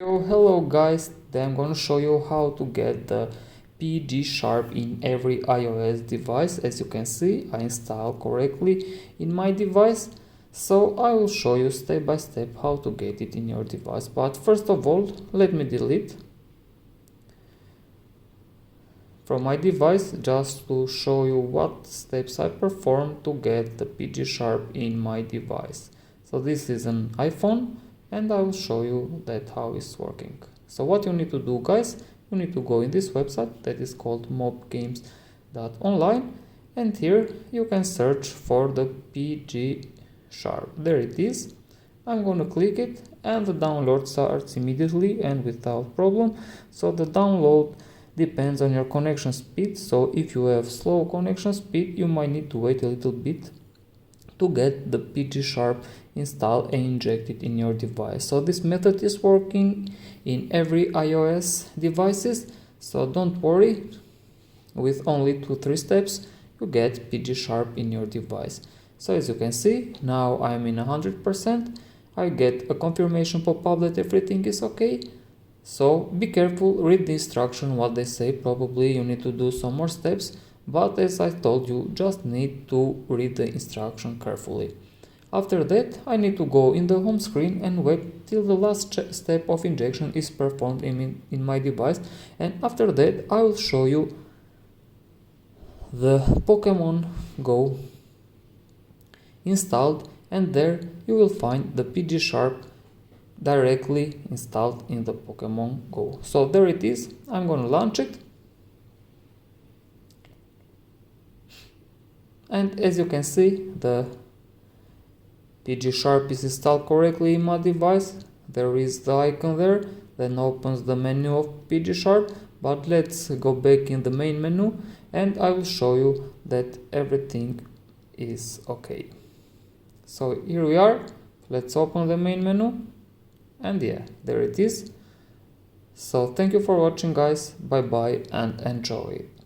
Hello guys, today I'm gonna show you how to get the PGSharp in every iOS device. As you can see, I installed correctly in my device, so I will show you step by step how to get it in your device. But first of all, let me delete from my device just to show you what steps I perform to get the PGSharp in my device. So this is an iPhone, and I will show you that how it's working. So what you need to do, guys, you need to go in this website that is called mobgames.online, and here you can search for the PGSharp. There it is. I'm gonna click it, and the download starts immediately and without problem. So the download depends on your connection speed. So if you have slow connection speed, you might need to wait a little bit to get the PGSharp installed and injected in your device. So this method is working in every iOS devices, so don't worry, with only 2-3 steps you get PGSharp in your device. So as you can see, now I'm in 100%. I get a confirmation pop-up that everything is okay. So be careful, read the instruction what they say. Probably you need to do some more steps, but as I told you, just need to read the instruction carefully. After that, I need to go in the home screen and wait till the last step of injection is performed in my device, and after that I will show you the Pokemon Go installed, and there you will find the PGSharp directly installed in the Pokemon Go. So there it is. I'm gonna launch it. And as you can see, the PGSharp is installed correctly in my device. There is the icon there, then opens the menu of PGSharp. But let's go back in the main menu, and I will show you that everything is okay. So here we are. Let's open the main menu, and yeah, there it is. So thank you for watching, guys. Bye bye and enjoy it.